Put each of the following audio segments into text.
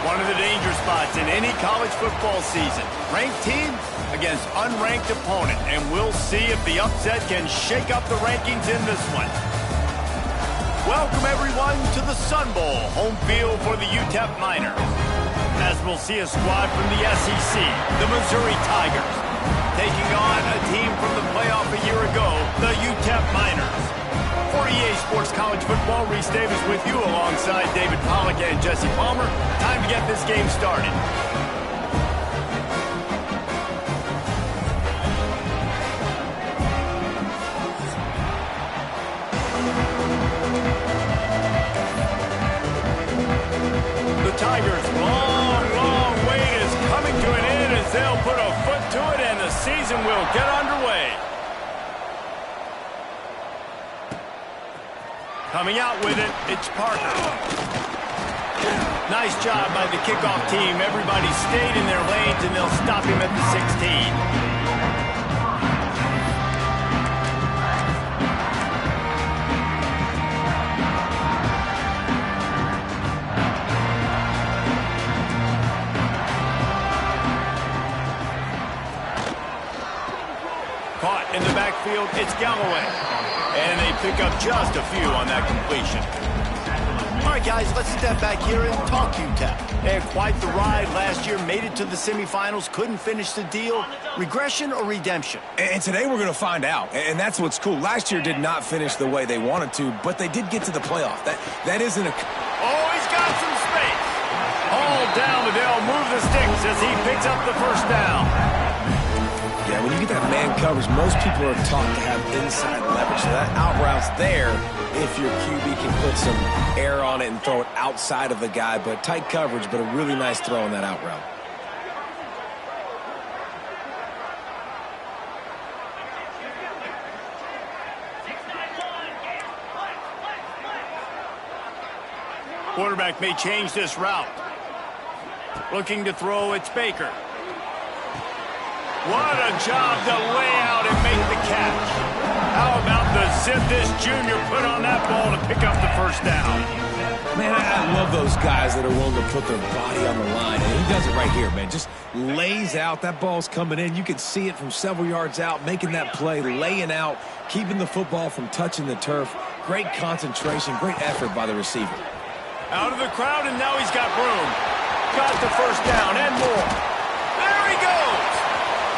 One of the danger spots in any college football season. Ranked team against unranked opponent. And we'll see if the upset can shake up the rankings in this one. Welcome, everyone, to the Sun Bowl, home field for the UTEP Miners. As we'll see a squad from the SEC, the Missouri Tigers, taking on a team from the playoff a year ago, the UTEP Miners. For EA Sports College Football, Reese Davis with you alongside David Pollack and Jesse Palmer. Time to get this game started. The Tigers' long wait is coming to an end as they'll put a foot to it and the season will get underway. Coming out with it, it's Parker. Nice job by the kickoff team. Everybody stayed in their lanes, and they'll stop him at the 16. Caught in the backfield, it's Galloway. And they pick up just a few on that completion. All right, guys, let's step back here and talk UTEP. They had quite the ride last year, made it to the semifinals, couldn't finish the deal. Regression or redemption? And today we're going to find out, and that's what's cool. Last year did not finish the way they wanted to, but they did get to the playoff. That isn't a... Oh, he's got some space. All down, but they'll move the sticks as he picks up the first down. Yeah, when you get that man coverage, most people are taught to have inside leverage. So that out route's there if your QB can put some air on it and throw it outside of the guy. But tight coverage, but a really nice throw on that out route. Quarterback may change this route. Looking to throw, it's Baker. What a job to lay out and make the catch. How about the zip this junior put on that ball to pick up the first down? Man, I love those guys that are willing to put their body on the line. And he does it right here, man. Just lays out. That ball's coming in. You can see it from several yards out, making that play, laying out, keeping the football from touching the turf. Great concentration, great effort by the receiver. Out of the crowd, and now he's got room. Got the first down and more. There he goes.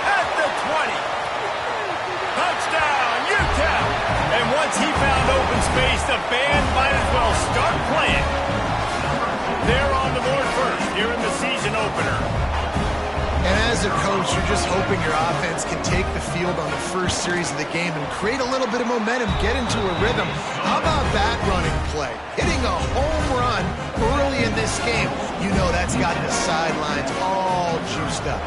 At the 20. Touchdown, UTEP. And once he found open space, the band might as well start playing. They're on the board first here in the season opener. And as a coach, you're just hoping your offense can take the field on the first series of the game and create a little bit of momentum, get into a rhythm. How about that running play? Hitting a home run early in this game. You know that's got the sidelines all juiced up.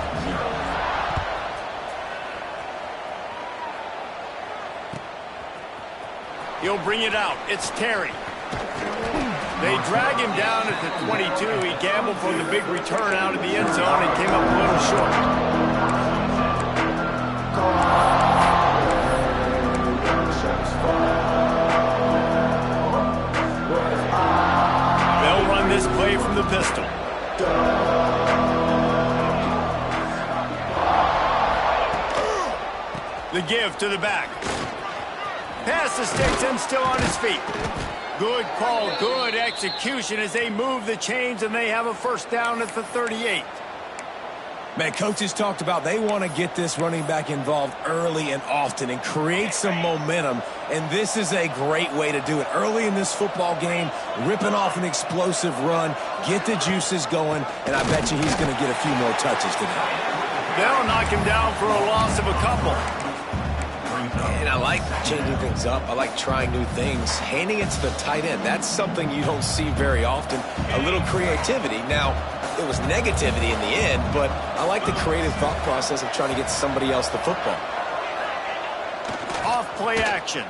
He'll bring it out. It's Terry. They drag him down at the 22. He gambled for the big return out of the end zone and came up a little short. They'll run this play from the pistol. The give to the back. Pass escapes him, still on his feet. Good call, good execution as they move the chains and they have a first down at the 38. Man, coaches talked about they want to get this running back involved early and often and create some momentum, and this is a great way to do it. Early in this football game, ripping off an explosive run, get the juices going, and I bet you he's going to get a few more touches today. They'll knock him down for a loss of a couple. And I like changing things up. I like trying new things. Handing it to the tight end, that's something you don't see very often. A little creativity. Now, it was negativity in the end, but I like the creative thought process of trying to get somebody else the football. Off play action.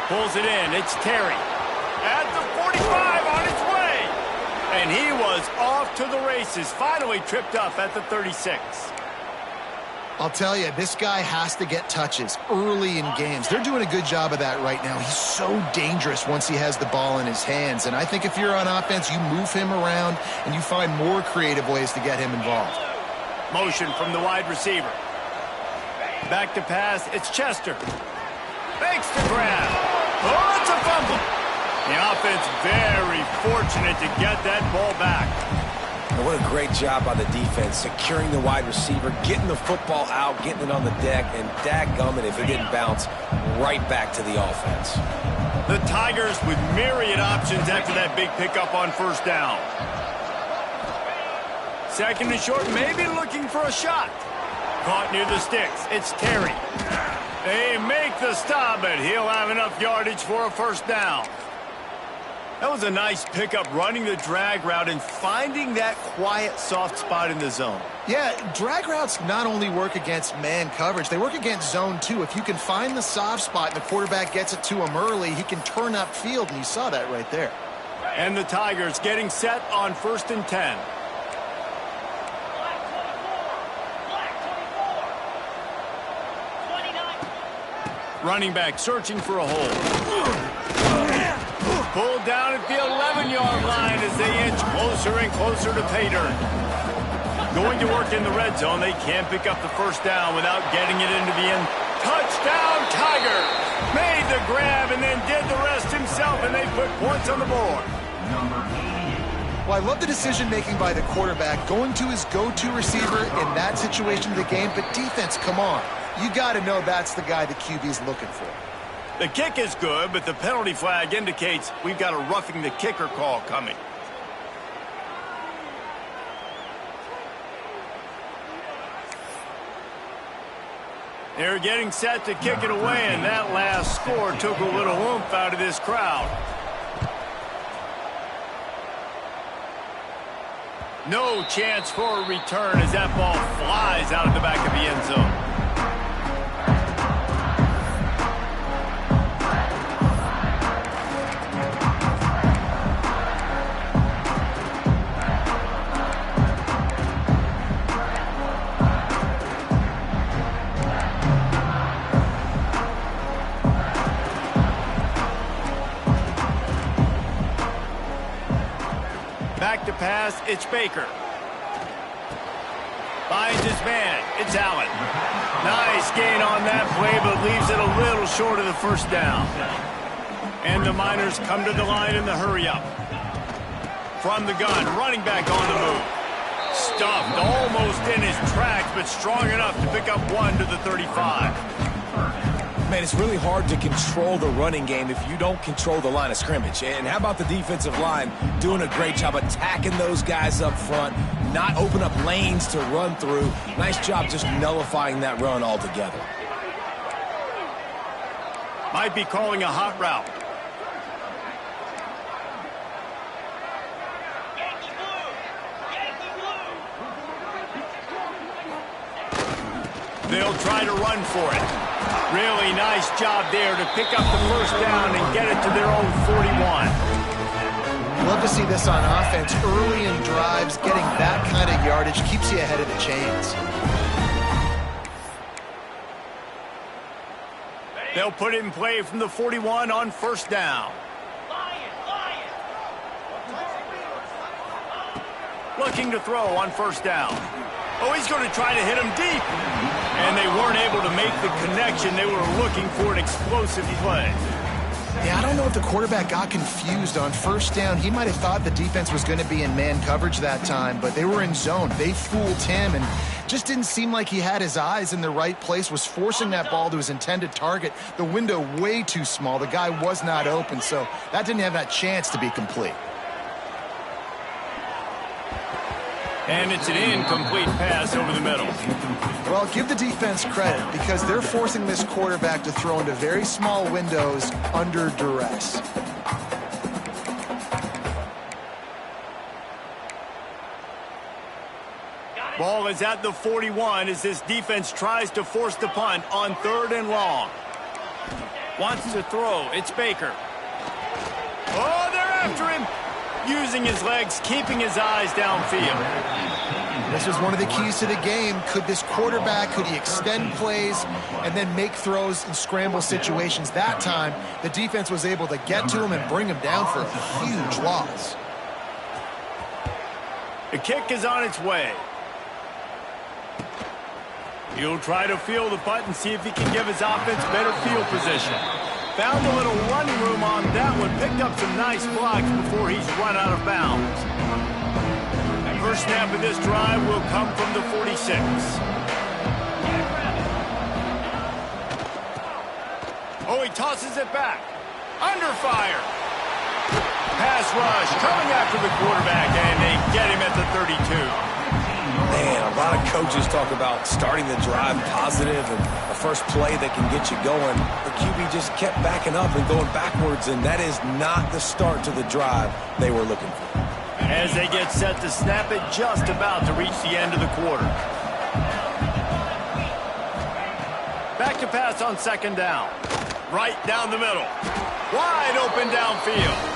Pulls it in. It's Terry. At the 45 on its way. And he was off to the races. Finally tripped up at the 36. I'll tell you, this guy has to get touches early in games. They're doing a good job of that right now. He's so dangerous once he has the ball in his hands. And I think if you're on offense, you move him around and you find more creative ways to get him involved. Motion from the wide receiver. Back to pass. It's Chester. Fakes the grab. Oh, it's a fumble. The offense very fortunate to get that ball back. And what a great job by the defense, securing the wide receiver, getting the football out, getting it on the deck, and dadgummit if it didn't bounce right back to the offense. The Tigers with myriad options after that big pickup on first down. Second and short, maybe looking for a shot. Caught near the sticks. It's Terry. They make the stop, but he'll have enough yardage for a first down. That was a nice pickup, running the drag route and finding that quiet, soft spot in the zone. Yeah, drag routes not only work against man coverage, they work against zone too. If you can find the soft spot and the quarterback gets it to him early, he can turn upfield, and you saw that right there. And the Tigers getting set on 1st and 10. Running back searching for a hole. Pulled down at the 11-yard line as they inch closer and closer to pay dirt. Going to work in the red zone. They can't pick up the first down without getting it into the end. Touchdown, Tigers! Made the grab and then did the rest himself, and they put points on the board. Well, I love the decision-making by the quarterback, going to his go-to receiver in that situation of the game. But defense, come on. You got to know that's the guy the QB's looking for. The kick is good, but the penalty flag indicates we've got a roughing the kicker call coming. They're getting set to kick it away, and that last score took a little oomph out of this crowd. No chance for a return as that ball flies out of the back of the end zone. Back to pass, it's Baker. Finds his man, it's Allen. Nice gain on that play, but leaves it a little short of the first down. And the Miners come to the line in the hurry-up. From the gun, running back on the move. Stuffed almost in his tracks, but strong enough to pick up one to the 35. Man, it's really hard to control the running game if you don't control the line of scrimmage. And how about the defensive line doing a great job attacking those guys up front, not open up lanes to run through. Nice job just nullifying that run altogether. Might be calling a hot route. They'll try to run for it. Really nice job there to pick up the first down and get it to their own 41. Love to see this on offense. Early in drives, getting that kind of yardage keeps you ahead of the chains. They'll put it in play from the 41 on first down. Looking to throw on first down. Oh, he's going to try to hit him deep. And they weren't able to make the connection. They were looking for an explosive play. Yeah, I don't know if the quarterback got confused on first down. He might have thought the defense was going to be in man coverage that time, but they were in zone. They fooled him and just didn't seem like he had his eyes in the right place, was forcing that ball to his intended target. The window way too small. The guy was not open, so that didn't have that chance to be complete. And it's an incomplete pass over the middle. Well, give the defense credit because they're forcing this quarterback to throw into very small windows under duress. Ball is at the 41 as this defense tries to force the punt on 3rd and long. Wants to throw. It's Baker. Oh, they're after him. Using his legs, keeping his eyes downfield. This was one of the keys to the game. Could this quarterback, could he extend plays and then make throws in scramble situations? That time, the defense was able to get to him and bring him down for a huge loss. The kick is on its way. He'll try to field the punt and see if he can give his offense better field position. Found a little running room on that one. Picked up some nice blocks before he's run out of bounds. First snap of this drive will come from the 46. Oh, he tosses it back. Under fire. Pass rush coming after the quarterback, and they get him at the 32. Man, a lot of coaches talk about starting the drive positive and the first play that can get you going. The QB just kept backing up and going backwards, and that is not the start to the drive they were looking for. As they get set to snap it, just about to reach the end of the quarter. Back to pass on 2nd down. Right down the middle. Wide open downfield.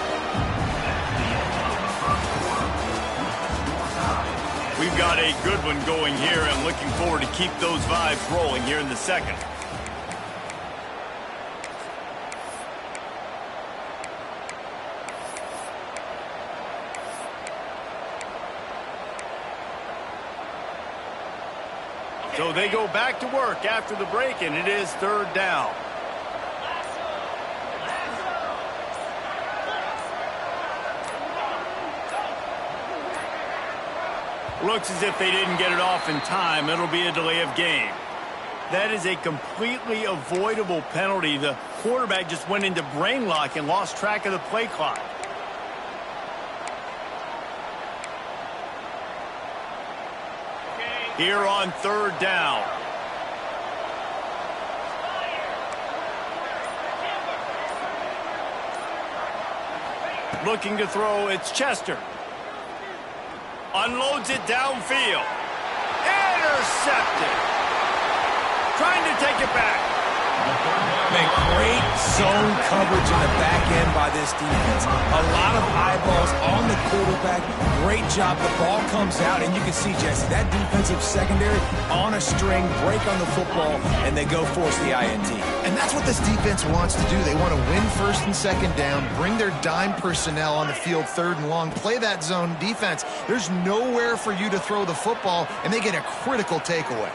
We've got a good one going here. I'm looking forward to keep those vibes rolling here in the second. So they go back to work after the break, and it is 3rd down. Looks as if they didn't get it off in time. It'll be a delay of game. That is a completely avoidable penalty. The quarterback just went into brain lock and lost track of the play clock. Here on 3rd down. Looking to throw, it's Chester. Unloads it downfield. Intercepted. Trying to take it back. Man, great zone coverage in the back end by this defense. A lot of eyeballs on the quarterback. Great job. The ball comes out, and you can see, Jesse, that defensive secondary on a string, break on the football, and they go force the INT. And that's what this defense wants to do. They want to win 1st and 2nd down, bring their dime personnel on the field 3rd and long, play that zone defense. There's nowhere for you to throw the football, and they get a critical takeaway.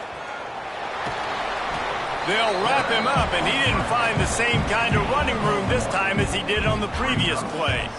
They'll wrap him up, and he didn't find the same kind of running room this time as he did on the previous play.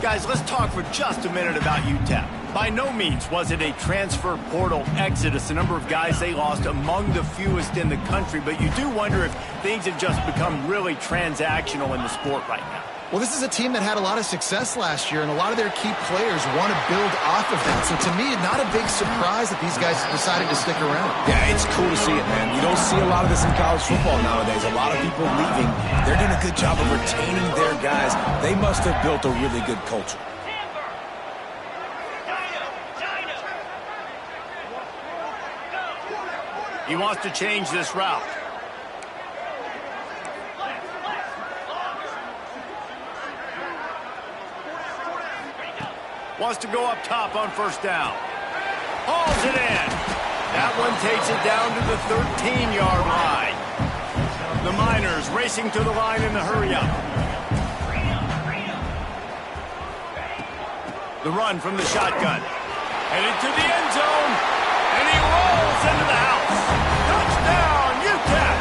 Guys, let's talk for just a minute about UTEP. By no means was it a transfer portal exodus. The number of guys they lost among the fewest in the country, but you do wonder if things have just become really transactional in the sport right now. Well, this is a team that had a lot of success last year, and a lot of their key players want to build off of that. So to me, not a big surprise that these guys decided to stick around. Yeah, it's cool to see it, man. You don't see a lot of this in college football nowadays. A lot of people leaving. They're doing a good job of retaining their guys. They must have built a really good culture. He wants to change this route. Wants to go up top on 1st down. Hauls it in. That one takes it down to the 13-yard line. The Miners racing to the line in the hurry-up. The run from the shotgun. Headed to the end zone. And he rolls into the house. Touchdown, UTEP!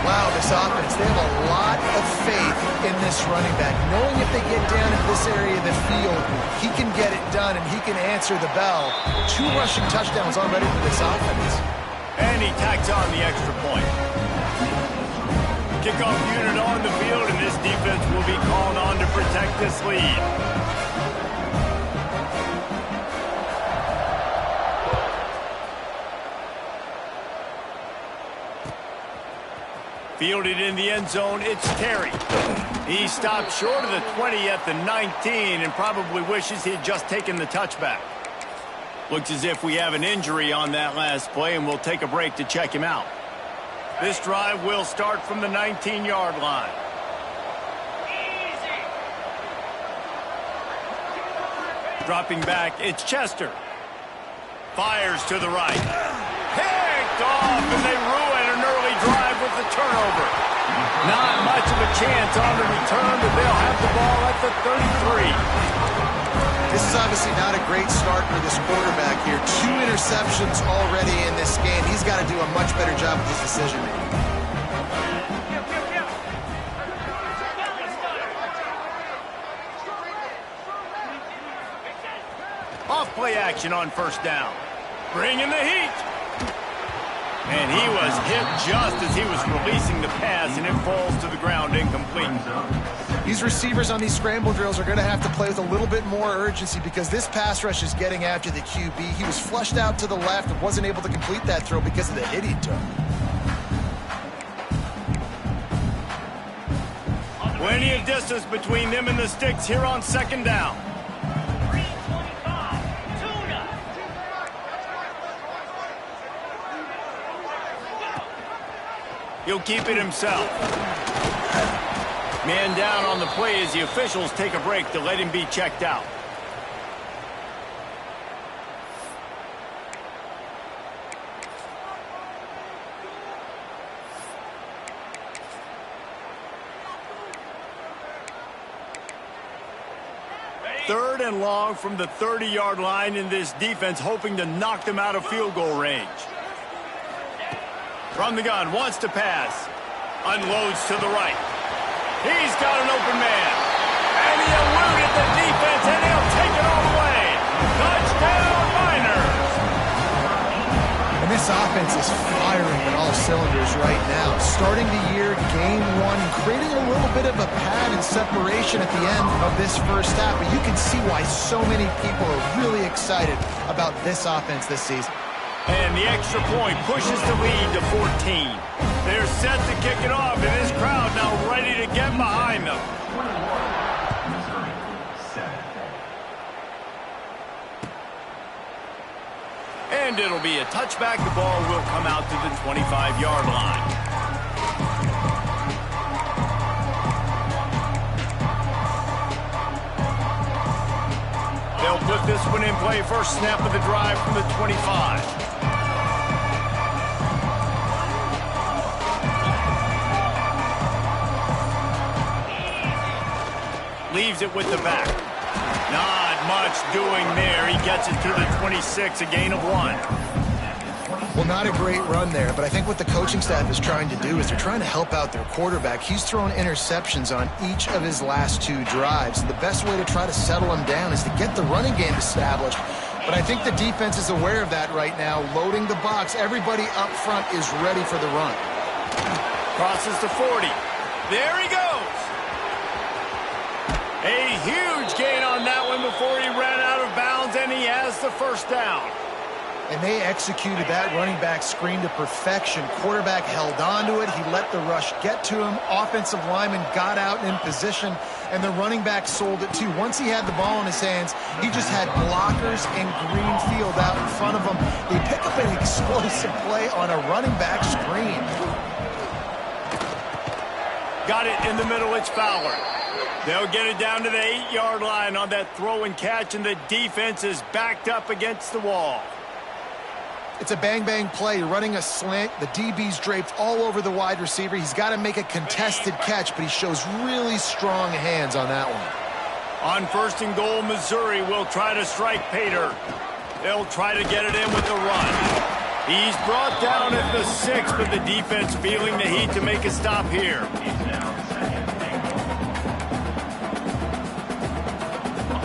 Wow, this offense, they have a lot of faith in this running back. Knowing if they get down in this area of the field, he can get it done and he can answer the bell. 2 rushing touchdowns already for this offense. And he tacks on the extra point. Kickoff unit on the field, and this defense will be called on to protect this lead. Fielded in the end zone, it's Terry. He stopped short of the 20 at the 19 and probably wishes he had just taken the touchback. Looks as if we have an injury on that last play, and we'll take a break to check him out. This drive will start from the 19-yard line. Dropping back, it's Chester. Fires to the right. Picked off, and they ruin an early drive with the turnover. Not much of a chance on the return, but they'll have the ball at the 33. This is obviously not a great start for this quarterback here. 2 interceptions already in this game. He's got to do a much better job with his decision-making. Off-play action on first down. Bringing the heat. And he was hit just as he was releasing the pass, and it falls to the ground incomplete. These receivers on these scramble drills are going to have to play with a little bit more urgency because this pass rush is getting after the QB. He was flushed out to the left and wasn't able to complete that throw because of the hit he took. Plenty of distance between them and the sticks here on second down. He'll keep it himself. Man down on the play as the officials take a break to let him be checked out. Third and long from the 30-yard line, in this defense hoping to knock them out of field goal range. From the gun, wants to pass. Unloads to the right. He's got an open man. And he eluded the defense, and he'll take it all the way. Touchdown, Miners! And this offense is firing on all cylinders right now. Starting the year, game 1, creating a little bit of a pad and separation at the end of this first half. But you can see why so many people are really excited about this offense this season. And the extra point pushes the lead to 14. They're set to kick it off, and this crowd now ready to get behind them. And it'll be a touchback. The ball will come out to the 25-yard line. They'll put this one in play. First snap of the drive from the 25. Leaves it with the back. Not much doing there. He gets it to the 26, a gain of 1. Well, not a great run there, but I think what the coaching staff is trying to do is they're trying to help out their quarterback. He's thrown interceptions on each of his last 2 drives. The best way to try to settle him down is to get the running game established. But I think the defense is aware of that right now, loading the box. Everybody up front is ready for the run. Crosses to 40. There he goes. A huge gain on that one before he ran out of bounds, and he has the first down. And they executed that running back screen to perfection. Quarterback held on to it. He let the rush get to him. Offensive lineman got out and in position, and the running back sold it too. Once he had the ball in his hands, he just had blockers and green field out in front of him. They pick up an explosive play on a running back screen. Got it in the middle. It's Fowler. They'll get it down to the 8-yard line on that throw and catch, and the defense is backed up against the wall. It's a bang-bang play. You're running a slant. The DB's draped all over the wide receiver. He's got to make a contested catch, but he shows really strong hands on that one. On first and goal, Missouri will try to strike Pater. They'll try to get it in with the run. He's brought down at the 6, but the defense feeling the heat to make a stop here.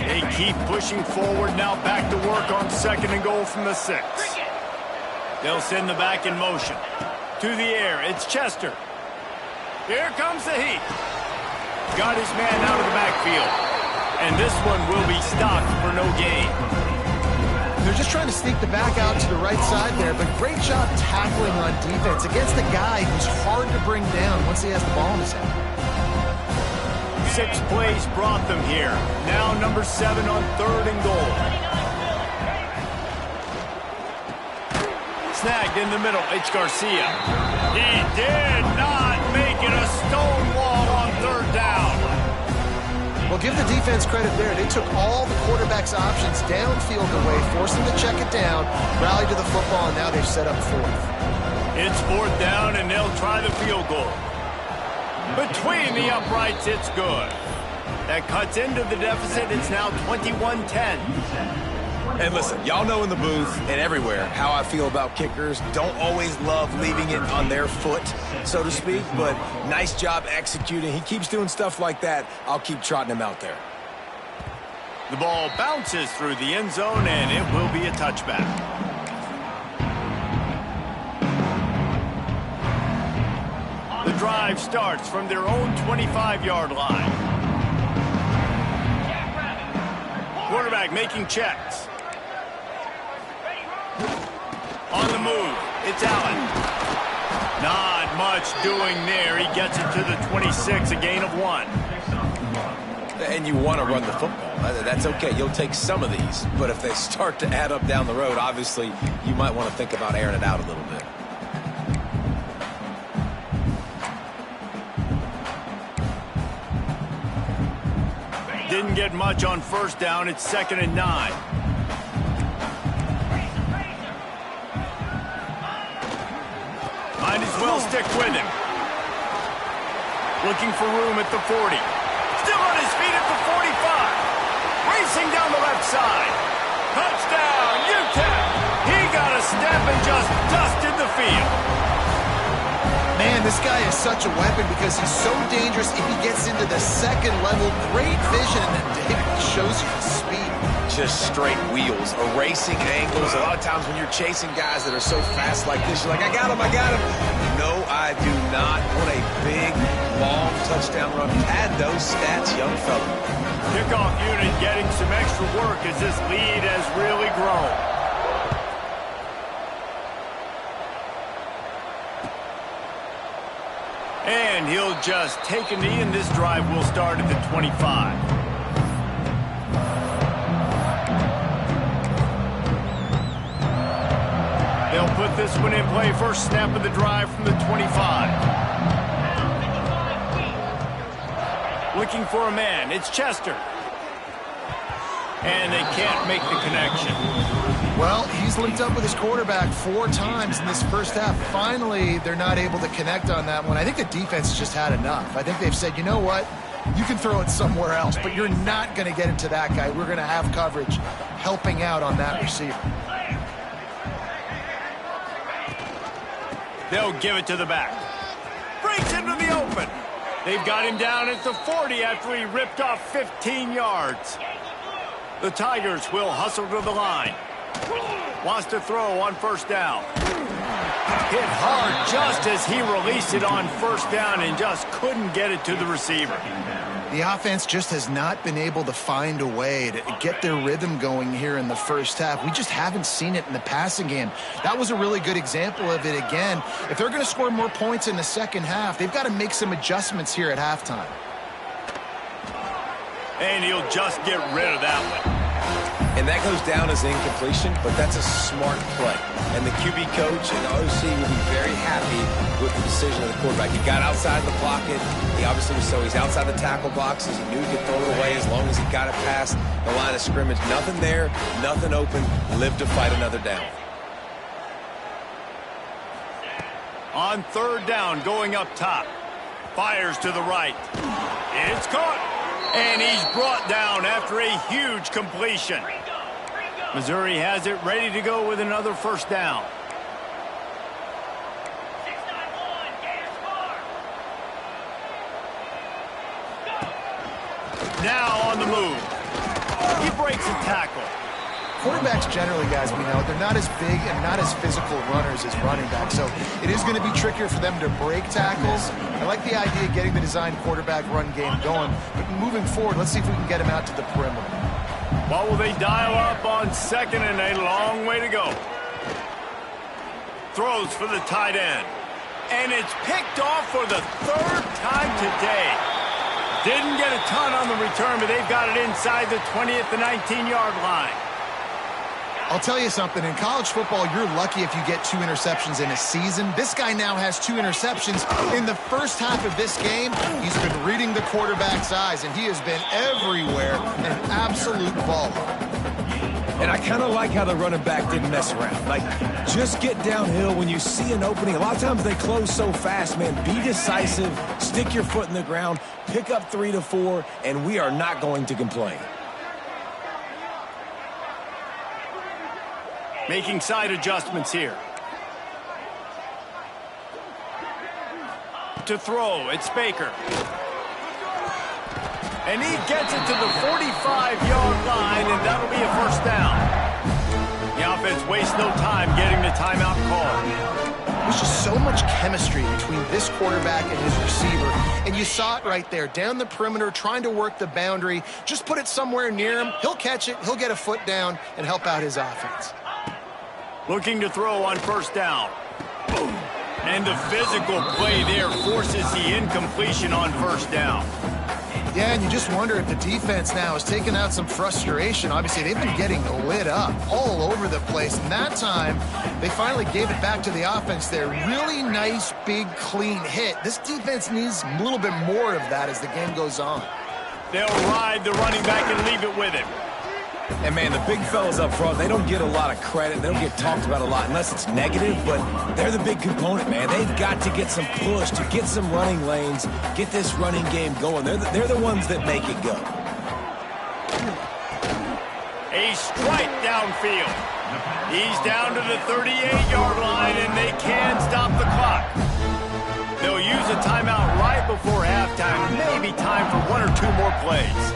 They keep pushing forward, now back to work on second and goal from the 6. They'll send the back in motion. To the air, it's Chester. Here comes the heat. Got his man out of the backfield. And this one will be stopped for no gain. They're just trying to sneak the back out to the right side there, but great job tackling on defense against a guy who's hard to bring down once he has the ball in his hand. 6 plays brought them here. Now number 7 on 3rd and goal. Snagged in the middle. It's Garcia. He did not make it a stone wall on 3rd down. Well, give the defense credit there. They took all the quarterback's options downfield away, forced him to check it down, rallied to the football, and now they've set up 4th. It's 4th down, and they'll try the field goal. Between the uprights, it's good. That cuts into the deficit. It's now 21-10. And listen, y'all know in the booth and everywhere how I feel about kickers. Don't always love leaving it on their foot, so to speak, but nice job executing. He keeps doing stuff like that. I'll keep trotting him out there. The ball bounces through the end zone, and it will be a touchback. The drive starts from their own 25-yard line. Quarterback making checks. On the move, it's Allen. Not much doing there. He gets it to the 26, a gain of 1. And you want to run the football. That's okay. You'll take some of these. But if they start to add up down the road, obviously, you might want to think about airing it out a little bit. Didn't get much on 1st down. It's 2nd and 9. Might as well stick with him. Looking for room at the 40. Still on his feet at the 45. Racing down the left side. Touchdown, UTEP. He got a step and just dusted the field. Man, this guy is such a weapon because he's so dangerous if he gets into the 2nd level. Great vision, and then David shows you the speed. Just straight wheels, erasing angles. A lot of times when you're chasing guys that are so fast like this, you're like, I got him, I got him. No, I do not want a big, long touchdown run. Pad those stats, young fella. Kickoff unit getting some extra work as this lead has really grown. And he'll just take a knee, and this drive will start at the 25. They'll put this one in play. First snap of the drive from the 25. Looking for a man. It's Chester. And they can't make the connection. Well, he's linked up with his quarterback 4 times in this first half. Finally, they're not able to connect on that one. I think the defense has just had enough. I think they've said, you know what? You can throw it somewhere else, but you're not going to get it to that guy. We're going to have coverage helping out on that receiver. They'll give it to the back. Breaks into the open. They've got him down at the 40 after he ripped off 15 yards. The Tigers will hustle to the line. Wants to throw on 1st down. Hit hard just as he released it on 1st down and just couldn't get it to the receiver. The offense just has not been able to find a way to get their rhythm going here in the first half. We just haven't seen it in the passing game. That was a really good example of it again. If they're going to score more points in the second half, they've got to make some adjustments here at halftime. And he'll just get rid of that one. And that goes down as incompletion, but that's a smart play. And the QB coach and the OC will be very happy with the decision of the quarterback. He got outside the pocket. He obviously was so he's outside the tackle boxes. He knew he could throw it away as long as he got it past the line of scrimmage. Nothing there, nothing open. Live to fight another down. On 3rd down, going up top. Fires to the right. It's caught. And he's brought down after a huge completion. Missouri has it ready to go with another 1st down. Now on the move. He breaks a tackle. Quarterbacks generally, guys, we know, they're not as big and not as physical runners as running backs, so it is going to be trickier for them to break tackles. I like the idea of getting the design quarterback run game going, but moving forward, let's see if we can get him out to the perimeter. What will they dial up on second and a long way to go? Throws for the tight end. And it's picked off for the third time today. Didn't get a ton on the return, but they've got it inside the 20 at the 19-yard line. I'll tell you something. In college football, you're lucky if you get 2 interceptions in a season. This guy now has 2 interceptions. In the first half of this game, he's been reading the quarterback's eyes, and he has been everywhere, an absolute baller. And I kind of like how the running back didn't mess around. Like, just get downhill when you see an opening. A lot of times they close so fast, man. Be decisive, stick your foot in the ground, pick up 3 to 4, and we are not going to complain. Making side adjustments here. To throw, it's Baker. And he gets it to the 45-yard line, and that'll be a first down. The offense wastes no time getting the timeout call. There's just so much chemistry between this quarterback and his receiver, and you saw it right there, down the perimeter, trying to work the boundary. Just put it somewhere near him. He'll catch it, he'll get a foot down, and help out his offense. Looking to throw on first down. Boom. And the physical play there forces the incompletion on first down. Yeah, and you just wonder if the defense now has taken out some frustration. Obviously, they've been getting lit up all over the place. And that time, they finally gave it back to the offense there. Really nice, big, clean hit. This defense needs a little bit more of that as the game goes on. They'll ride the running back and leave it with him. And, man, the big fellas up front, they don't get a lot of credit. They don't get talked about a lot unless it's negative, but they're the big component, man. They've got to get some push, to get some running lanes, get this running game going. They're the ones that make it go. A strike downfield. He's down to the 38-yard line, and they can't stop the clock. They'll use a timeout right before halftime, maybe time for 1 or 2 more plays.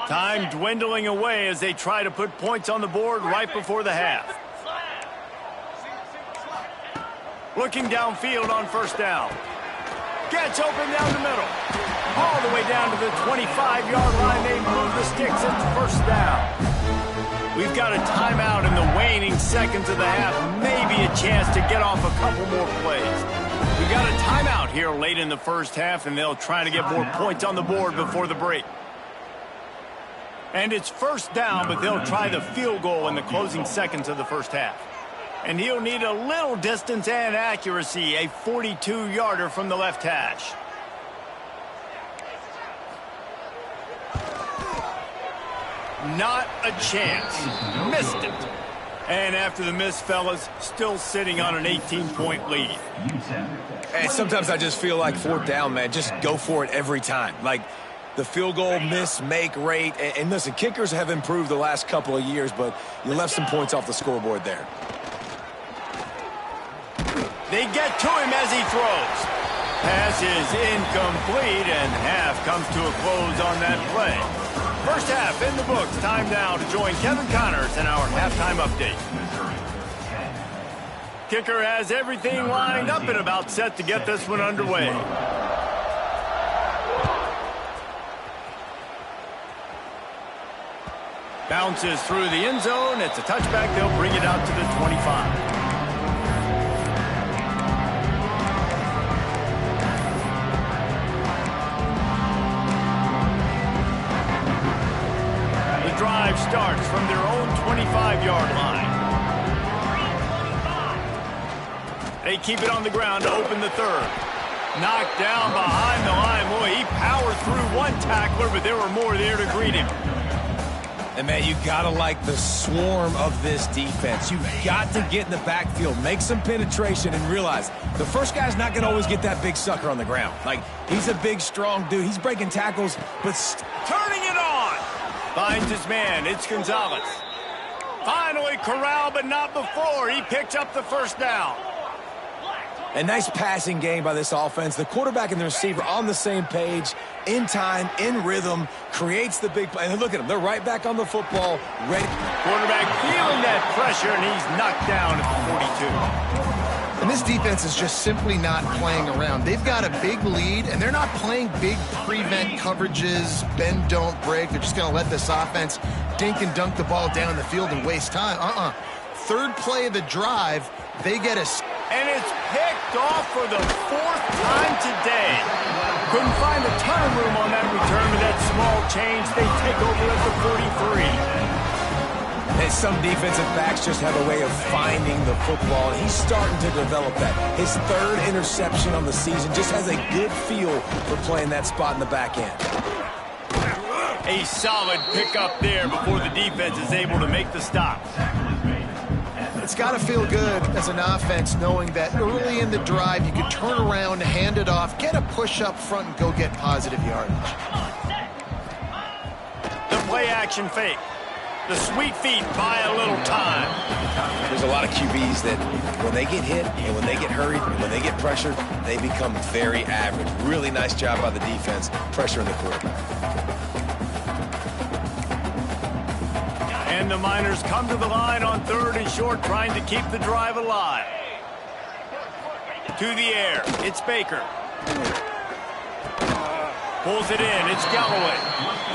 Time dwindling away as they try to put points on the board right before the half. Looking downfield on first down. Gets open down the middle. All the way down to the 25-yard line. They move the sticks into first down. We've got a timeout in the waning seconds of the half. Maybe a chance to get off a couple more plays. We've got a timeout here late in the first half, and they'll try to get more points on the board before the break. And it's first down, but they'll try the field goal in the closing seconds of the first half. And he'll need a little distance and accuracy, a 42-yarder from the left hash. Not a chance. Missed it. And after the miss, fellas, still sitting on an 18-point lead. And sometimes I just feel like fourth down, man, just go for it every time. Like, the field goal miss, make rate. And listen, kickers have improved the last couple of years, but you left some points off the scoreboard there. They get to him as he throws. Pass is incomplete, and half comes to a close on that play. First half in the books. Time now to join Kevin Connors in our halftime update. Kicker has everything lined up and about set to get this one underway. Bounces through the end zone. It's a touchback. They'll bring it out to the 25. The drive starts from their own 25-yard line. They keep it on the ground to open the third. Knocked down behind the line. Boy, he powered through one tackler, but there were more there to greet him. And, man, you got to like the swarm of this defense. You've got to get in the backfield, make some penetration, and realize the first guy's not going to always get that big sucker on the ground. Like, he's a big, strong dude. He's breaking tackles, but turning it on. Finds his man. It's Gonzalez. Finally corralled, but not before. He picks up the first down. A nice passing game by this offense. The quarterback and the receiver on the same page, in time, in rhythm, creates the big play. And look at them. They're right back on the football, ready. Quarterback feeling that pressure, and he's knocked down at the 42. And this defense is just simply not playing around. They've got a big lead, and they're not playing big prevent coverages, bend, don't break. They're just going to let this offense dink and dunk the ball down the field and waste time. Third play of the drive, they get a... And it's picked off for the 4th time today. Couldn't find a ton of room on that return with that small change. They take over at the 43. And some defensive backs just have a way of finding the football. He's starting to develop that. His 3rd interception on the season, just has a good feel for playing that spot in the back end. A solid pickup there before the defense is able to make the stop. It's got to feel good as an offense knowing that early in the drive you can turn around, hand it off, get a push up front, and go get positive yardage. The play action fake. The sweet feet buy a little time. There's a lot of QBs that when they get hit and when they get hurried and when they get pressured, they become very average. Really nice job by the defense, pressuring the quarterback. And the Miners come to the line on 3rd and short, trying to keep the drive alive. To the air, it's Baker. Pulls it in, it's Galloway.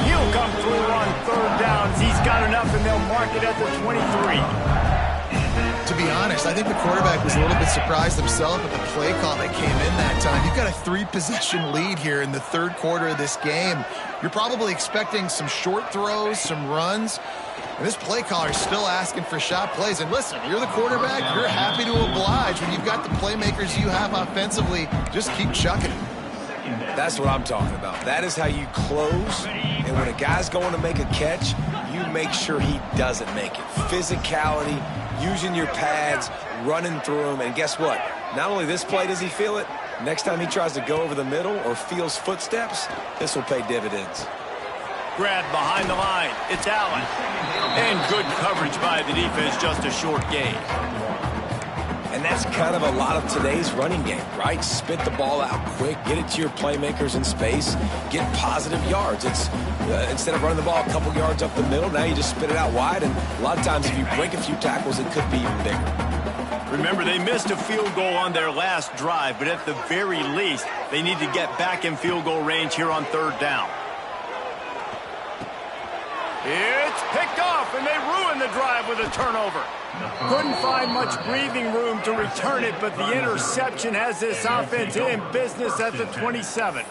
He'll come through on 3rd downs. He's got enough, and they'll mark it at the 23. To be honest, I think the quarterback was a little bit surprised himself at the play call that came in that time. You've got a 3-possession lead here in the 3rd quarter of this game. You're probably expecting some short throws, some runs. And this play caller is still asking for shot plays. And listen, you're the quarterback. You're happy to oblige. When you've got the playmakers you have offensively, just keep chucking it. That's what I'm talking about. That is how you close. And when a guy's going to make a catch, you make sure he doesn't make it. Physicality, using your pads, running through them. And guess what? Not only this play does he feel it, next time he tries to go over the middle or feels footsteps, this will pay dividends. Grab behind the line. It's Allen. And good coverage by the defense, just a short gain. And that's kind of a lot of today's running game, right? Spit the ball out quick, get it to your playmakers in space, get positive yards. It's instead of running the ball a couple yards up the middle, now you just spit it out wide, and a lot of times if you break a few tackles, it could be even bigger. Remember, they missed a field goal on their last drive, but at the very least, they need to get back in field goal range here on 3rd down. It's picked off, and they ruin the drive with a turnover. Couldn't find much breathing room to return it, but the interception has this offense in business at the 27.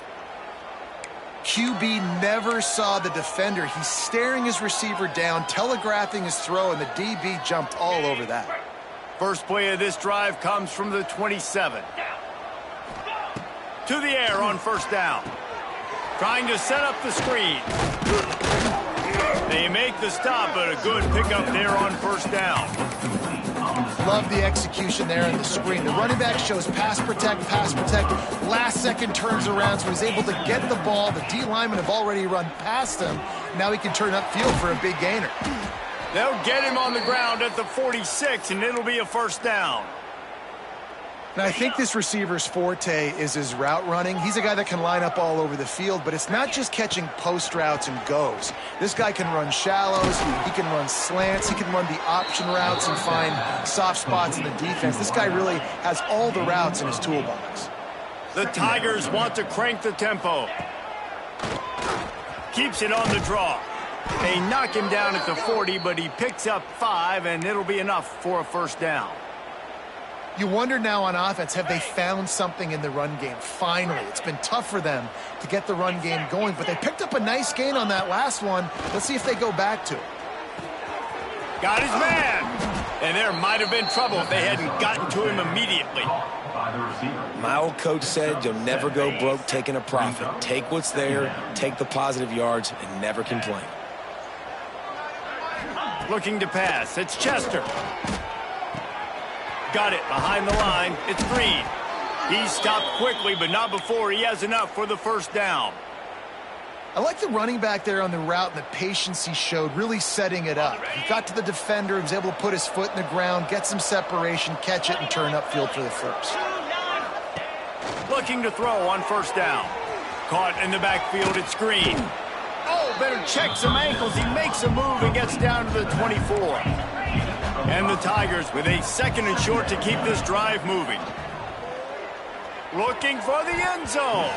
QB never saw the defender. He's staring his receiver down, telegraphing his throw, and the DB jumped all over that. First play of this drive comes from the 27. To the air on 1st down. Trying to set up the screen. They make the stop, but a good pickup there on 1st down. Love the execution there on the screen. The running back shows pass protect, last second turns around, so he's able to get the ball. The D linemen have already run past him. Now he can turn upfield for a big gainer. They'll get him on the ground at the 46, and it'll be a 1st down. Now, I think this receiver's forte is his route running. He's a guy that can line up all over the field, but it's not just catching post routes and goes. This guy can run shallows, he can run slants, he can run the option routes and find soft spots in the defense. This guy really has all the routes in his toolbox. The Tigers want to crank the tempo. Keeps it on the draw. They knock him down at the 40, but he picks up 5, and it'll be enough for a 1st down. You wonder now on offense, have they found something in the run game? Finally, it's been tough for them to get the run game going, but they picked up a nice gain on that last one. Let's see if they go back to it. Got his man. And there might have been trouble if they hadn't gotten to him immediately. My old coach said you'll never go broke taking a profit. Take what's there, take the positive yards, and never complain. Looking to pass. It's Chester. Got it behind the line. It's Green. He stopped quickly, but not before he has enough for the 1st down. I like the running back there on the route and the patience he showed, really setting it up. He got to the defender, he was able to put his foot in the ground, get some separation, catch it, and turn upfield for the 1st. Looking to throw on 1st down. Caught in the backfield, it's Green. Oh, better check some ankles. He makes a move and gets down to the 24. And the Tigers with a 2nd and short to keep this drive moving. Looking for the end zone.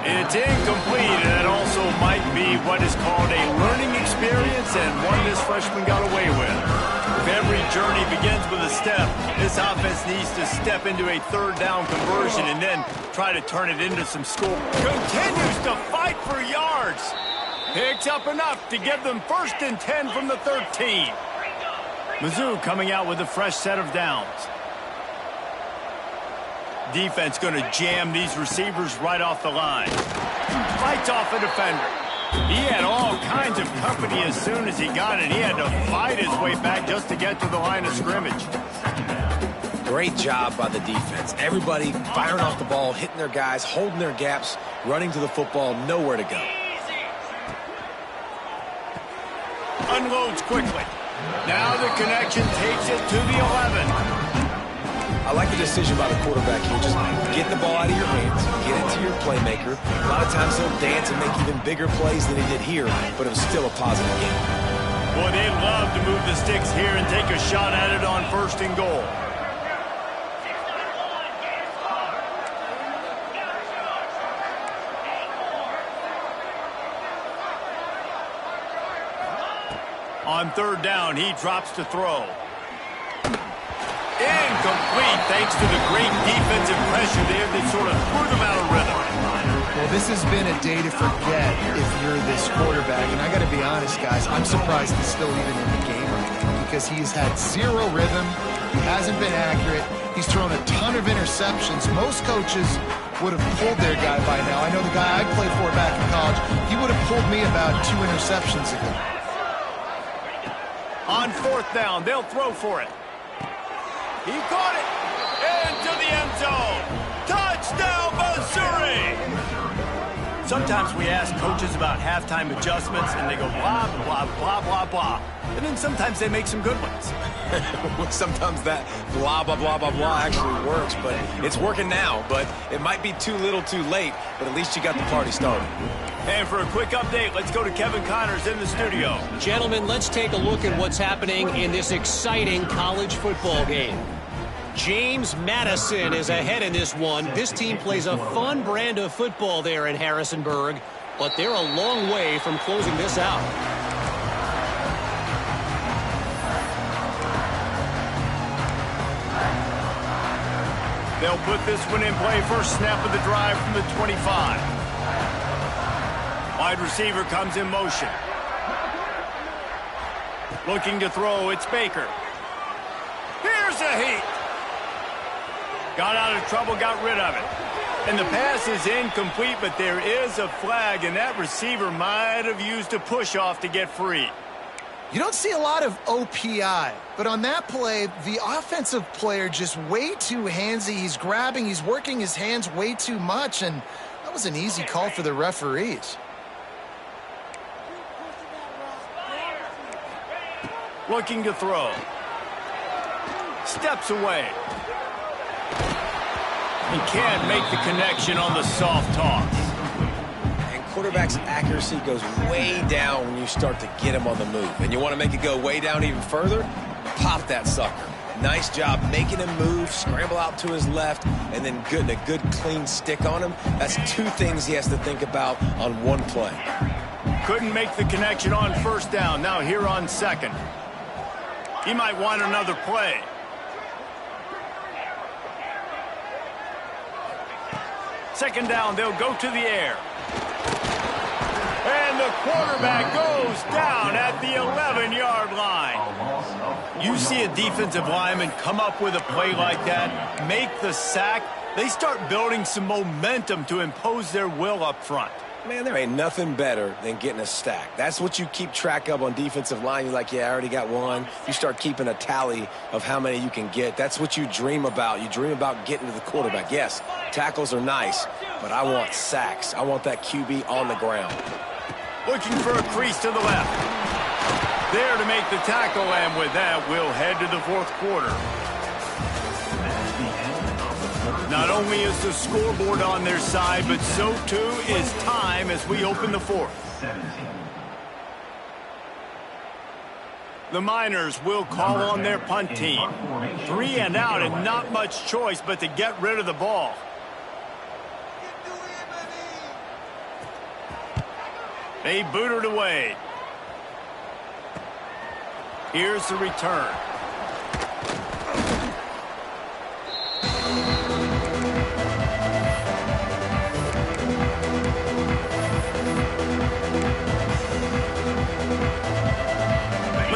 It's incomplete, and it also might be what is called a learning experience and one this freshman got away with. If every journey begins with a step, this offense needs to step into a 3rd down conversion and then try to turn it into some score. Continues to fight for yards. Picks up enough to give them 1st and 10 from the 13. Mizzou coming out with a fresh set of downs. Defense going to jam these receivers right off the line. Fights off a defender. He had all kinds of company as soon as he got it. He had to fight his way back just to get to the line of scrimmage. Great job by the defense. Everybody firing off the ball, hitting their guys, holding their gaps, running to the football, nowhere to go. Unloads quickly. Now the connection takes it to the 11. I like the decision by the quarterback here. Just get the ball out of your hands, get it to your playmaker. A lot of times he'll dance and make even bigger plays than he did here, but it was still a positive game. Boy, they love to move the sticks here and take a shot at it on 1st and goal. On 3rd down, he drops to throw. Incomplete, thanks to the great defensive pressure there that sort of threw them out of rhythm. Well, this has been a day to forget if you're this quarterback. And I got to be honest, guys, I'm surprised he's still even in the game right now because he's had 0 rhythm. He hasn't been accurate. He's thrown a ton of interceptions. Most coaches would have pulled their guy by now. I know the guy I played for back in college, he would have pulled me about 2 interceptions ago. On 4th down, they'll throw for it. He caught it into the end zone. Touchdown, Missouri! Sometimes we ask coaches about halftime adjustments, and they go blah, blah, blah, blah, blah. And then sometimes they make some good ones. Sometimes that blah, blah, blah, blah, blah actually works, but it's working now. But it might be too little too late, but at least you got the party started. And for a quick update, let's go to Kevin Connors in the studio. Gentlemen, let's take a look at what's happening in this exciting college football game. James Madison is ahead in this one. This team plays a fun brand of football there in Harrisonburg, but they're a long way from closing this out. They'll put this one in play. First snap of the drive from the 25. Wide receiver comes in motion. Looking to throw, it's Baker. Here's a heat. Got out of trouble, got rid of it. And the pass is incomplete, but there is a flag, and that receiver might have used a push-off to get free. You don't see a lot of OPI, but on that play, the offensive player just way too handsy. He's grabbing, he's working his hands way too much, and that was an easy call for the referees. Looking to throw. Steps away. He can't make the connection on the soft toss. And quarterback's accuracy goes way down when you start to get him on the move. And you want to make it go way down even further? Pop that sucker. Nice job making him move, scramble out to his left, and then getting a good clean stick on him. That's 2 things he has to think about on one play. Couldn't make the connection on 1st down. Now here on 2nd. He might want another play. Second down, they'll go to the air. And the quarterback goes down at the 11-yard line. You see a defensive lineman come up with a play like that, make the sack, they start building some momentum to impose their will up front. Man, there ain't nothing better than getting a stack. That's what you keep track of on defensive line. You're like, yeah, I already got one. You start keeping a tally of how many you can get. That's what you dream about. You dream about getting to the quarterback. Yes, tackles are nice, but I want sacks. I want that QB on the ground. Looking for a crease to the left. There to make the tackle, and with that, we'll head to the 4th quarter. Not only is the scoreboard on their side, but so too is time as we open the 4th. The Miners will call on their punt team. 3 and out and not much choice but to get rid of the ball. They boot it away. Here's the return.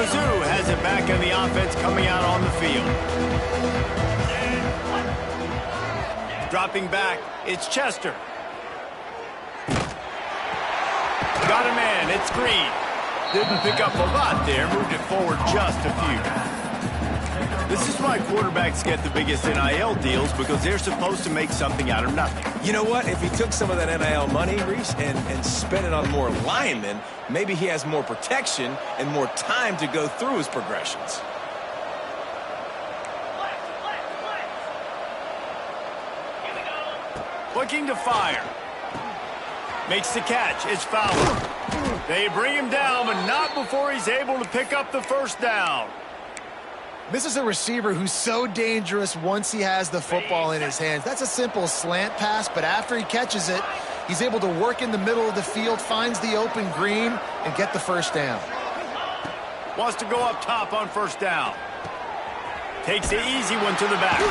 Mizzou has it back in the offense coming out on the field. Dropping back, it's Chester. Got a man, it's Green. Didn't pick up a lot there, moved it forward just a few. This is why quarterbacks get the biggest NIL deals, because they're supposed to make something out of nothing. You know what? If he took some of that NIL money, Reese, and spent it on more linemen, maybe he has more protection and more time to go through his progressions. Looking to fire. Makes the catch. It's Fowler. They bring him down, but not before he's able to pick up the first down. This is a receiver who's so dangerous once he has the football in his hands. That's a simple slant pass, but after he catches it, he's able to work in the middle of the field, finds the open green, and get the first down. Wants to go up top on first down. Takes the easy one to the back.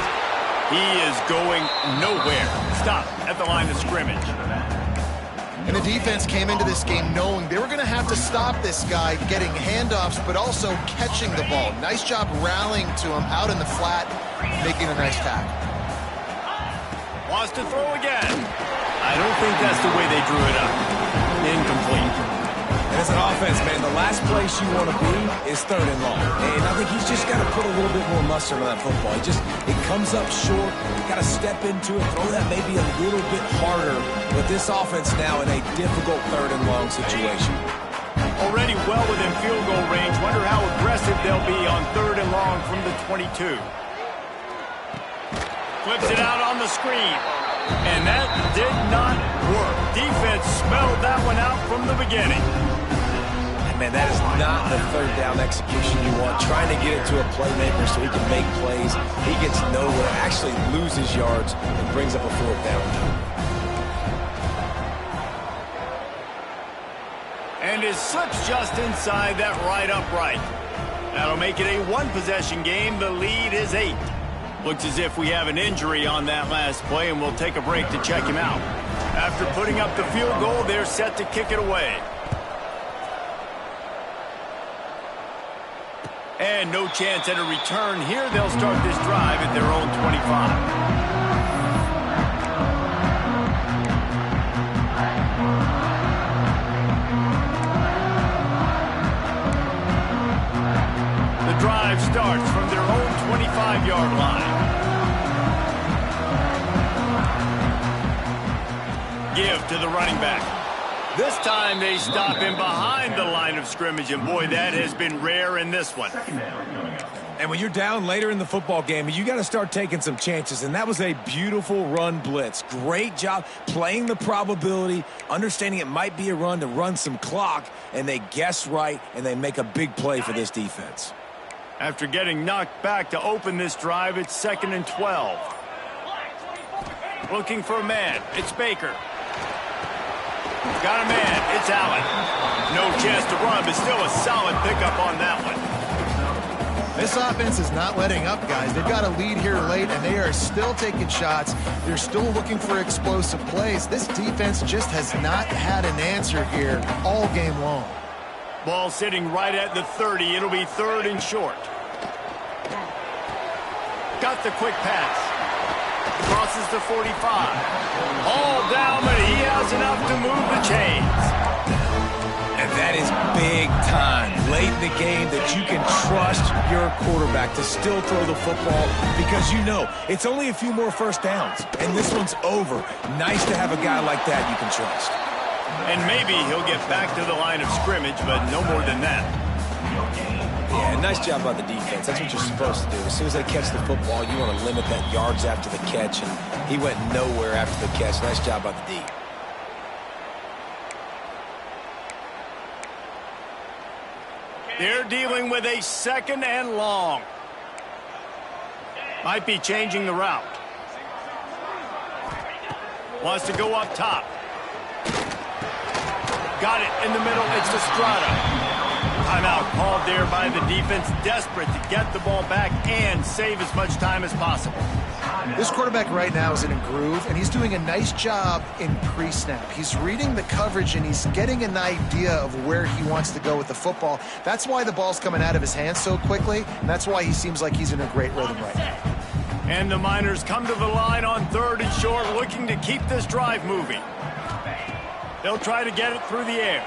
He is going nowhere. Stop at the line of scrimmage. And the defense came into this game knowing they were going to have to stop this guy getting handoffs, but also catching the ball. Nice job rallying to him out in the flat, making a nice tackle. Wants to throw again. I don't think that's the way they drew it up. Incomplete. And as an offense, man, the last place you want to be is 3rd and long. And I think he's just got to put a little bit more mustard on that football. It comes up short. You got to step into it, throw that maybe a little bit harder. But this offense now in a difficult 3rd and long situation. Already well within field goal range. Wonder how aggressive they'll be on 3rd and long from the 22. Flips it out on the screen. And that did not work. Defense smelled that one out from the beginning. Man, that is not the 3rd down execution you want. Trying to get it to a playmaker so he can make plays. He gets nowhere, actually loses yards, and brings up a 4th down. And it slips just inside that right upright. That'll make it a 1-possession game. The lead is 8. Looks as if we have an injury on that last play, and we'll take a break to check him out. After putting up the field goal, they're set to kick it away. And no chance at a return here. They'll start this drive at their own 25. The drive starts from their own 25-yard line. Give to the running back. This time they stop him behind the line of scrimmage, and boy, that has been rare in this one. And when you're down later in the football game, you got to start taking some chances, and that was a beautiful run blitz. Great job playing the probability, understanding it might be a run to run some clock, and they guess right, and they make a big play for this defense. After getting knocked back to open this drive, it's 2nd and 12. Looking for a man. It's Baker. Got a man. It's Allen. No chance to run, but still a solid pickup on that one. This offense is not letting up, guys. They've got a lead here late, and they are still taking shots. They're still looking for explosive plays. This defense just has not had an answer here all game long. Ball sitting right at the 30. It'll be 3rd and short. Got the quick pass. Crosses the 45. All down, but he has enough to move the chains. And that is big time late in the game that you can trust your quarterback to still throw the football because you know it's only a few more first downs, and this one's over. Nice to have a guy like that you can trust. And maybe he'll get back to the line of scrimmage, but no more than that. Yeah, nice job by the defense. That's what you're supposed to do. As soon as they catch the football, you want to limit that yards after the catch, and he went nowhere after the catch. Nice job by the D. They're dealing with a 2nd and long. Might be changing the route. Wants to go up top. Got it in the middle. It's Estrada. Timeout called there by the defense, desperate to get the ball back and save as much time as possible. This quarterback right now is in a groove, and he's doing a nice job in pre-snap. He's reading the coverage, and he's getting an idea of where he wants to go with the football. That's why the ball's coming out of his hands so quickly, and that's why he seems like he's in a great rhythm right now. And the Miners come to the line on 3rd and short, looking to keep this drive moving. They'll try to get it through the air.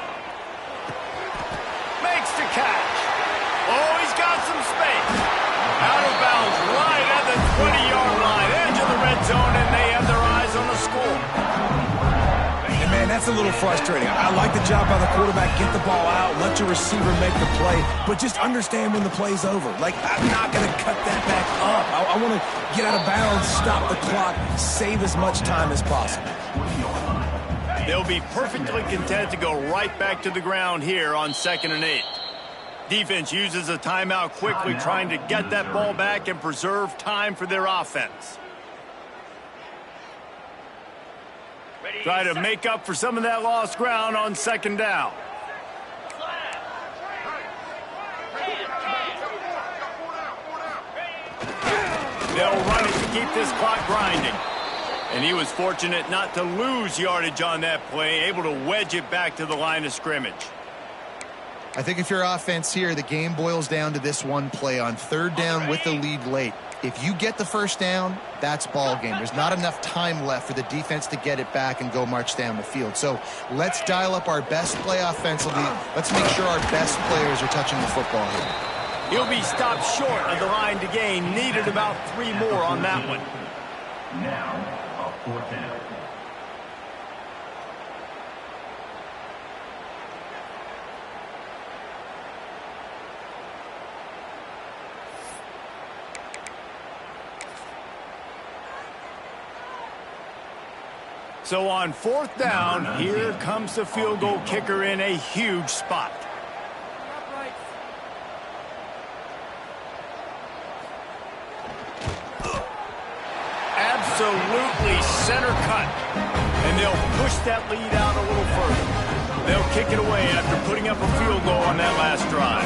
Makes the catch. Oh, he's got some space. Out of bounds right at the 20-yard line, edge of the red zone, and they have their eyes on the score. And man, that's a little frustrating. I like the job by the quarterback. Get the ball out, let your receiver make the play, but just understand when the play's over. Like, I'm not going to cut that back up. I want to get out of bounds, stop the clock, save as much time as possible. They'll be perfectly content to go right back to the ground here on 2nd and 8. Defense uses a timeout quickly, trying to get that ball back and preserve time for their offense. Try to make up for some of that lost ground on 2nd down. They'll run it to keep this clock grinding. And he was fortunate not to lose yardage on that play, able to wedge it back to the line of scrimmage. I think if you're offense here, the game boils down to this one play on 3rd down with the lead late. If you get the 1st down, that's ball game. There's not enough time left for the defense to get it back and go march down the field. So let's dial up our best play offensively. Let's make sure our best players are touching the football here. He'll be stopped short of the line to gain. Needed about 3 more on that one. Now, a 4th down. So on 4th down, here comes the field goal kicker in a huge spot. Absolutely center cut. And they'll push that lead out a little further. They'll kick it away after putting up a field goal on that last drive.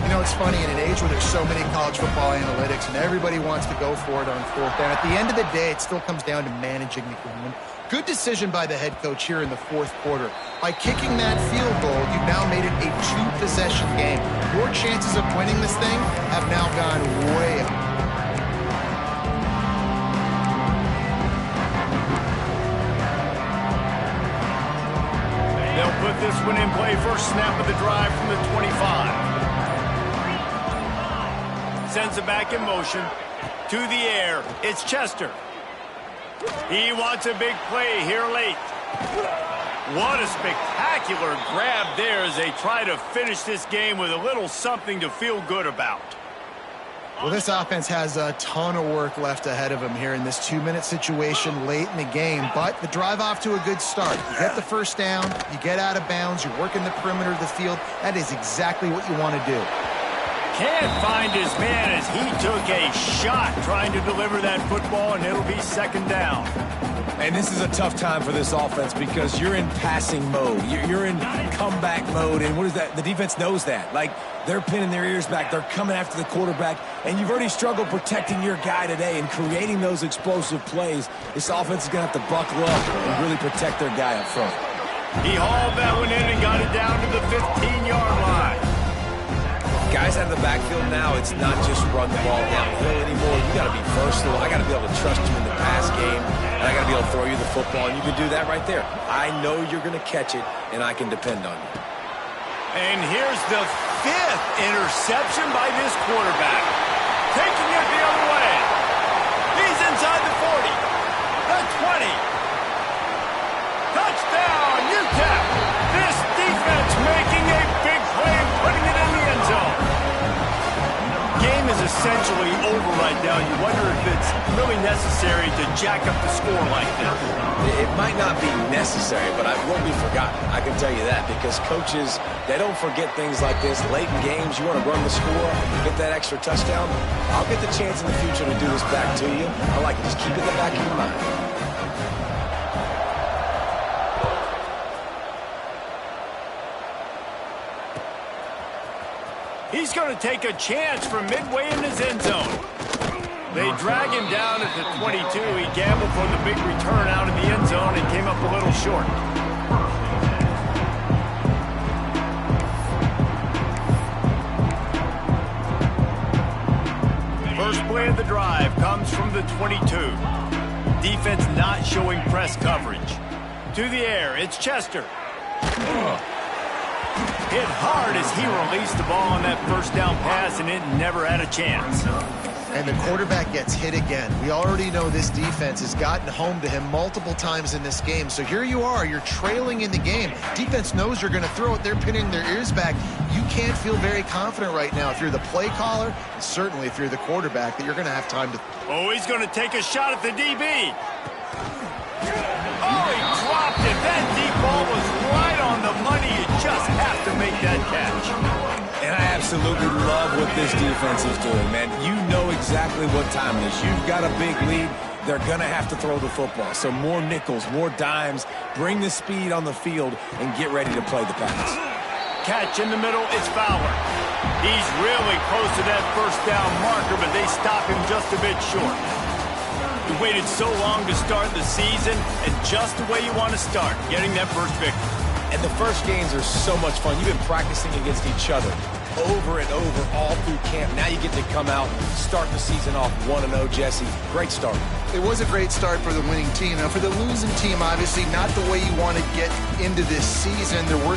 You know, it's funny, in an age where there's so many college football analytics and everybody wants to go for it on 4th down, at the end of the day, it still comes down to managing the game. Good decision by the head coach here in the 4th quarter. By kicking that field goal, you've now made it a 2-possession game. Your chances of winning this thing have now gone way up. They'll put this one in play, first snap of the drive from the 25. Sends it back in motion. To the air. It's Chester. He wants a big play here late. What a spectacular grab there as they try to finish this game with a little something to feel good about. Well, this offense has a ton of work left ahead of them here in this 2-minute situation late in the game, but the drive off to a good start. You get the 1st down, you get out of bounds, you're working the perimeter of the field. That is exactly what you want to do. Can't find his man as he took a shot trying to deliver that football, and it'll be 2nd down. And this is a tough time for this offense because you're in passing mode. You're in comeback mode, and what is that? The defense knows that. Like, they're pinning their ears back. They're coming after the quarterback, and you've already struggled protecting your guy today and creating those explosive plays. This offense is going to have to buckle up and really protect their guy up front. He hauled that one in and got it down to the 15-yard line. Guys out of the backfield now, it's not just run the ball downhill anymore. You got to be versatile. I got to be able to trust you in the pass game, and I got to be able to throw you the football, and you can do that right there. I know you're going to catch it, and I can depend on you. And here's the 5th interception by this quarterback. Taking it the other way. He's inside the 40, the 20. Touchdown, UTEP. This defense making a big play, putting it in the end zone. Game is essentially over right now. You wonder if it's really necessary to jack up the score like this. It might not be necessary, but it won't be forgotten. I can tell you that, because coaches, they don't forget things like this. Late in games, you want to run the score, get that extra touchdown. I'll get the chance in the future to do this back to you. I like it. Just keep it in the back of your mind. He's going to take a chance from midway in his end zone. They drag him down at the 22. He gambled for the big return out in the end zone and came up a little short. First play of the drive comes from the 22. Defense not showing press coverage. To the air, it's Chester. Hit hard as he released the ball on that first down pass, and it never had a chance. And the quarterback gets hit again. We already know this defense has gotten home to him multiple times in this game. So here you are, you're trailing in the game. Defense knows you're going to throw it. They're pinning their ears back. You can't feel very confident right now if you're the play caller, and certainly if you're the quarterback, that you're going to have time to... Oh, he's going to take a shot at the DB. Oh, he dropped it. That deep ball was right on the money. You just have to make that catch. And I absolutely love what this defense is doing, man. You know exactly what time it is. You've got a big lead. They're going to have to throw the football. So more nickels, more dimes. Bring the speed on the field and get ready to play the pass. Catch in the middle, it's Fowler. He's really close to that first down marker, but they stop him just a bit short. You waited so long to start the season, and just the way you want to start, getting that first victory. And the first games are so much fun. You've been practicing against each other over and over all through camp. Now you get to come out, start the season off 1-0, Jesse. Great start. It was a great start for the winning team. Now, for the losing team, obviously not the way you want to get into this season. There were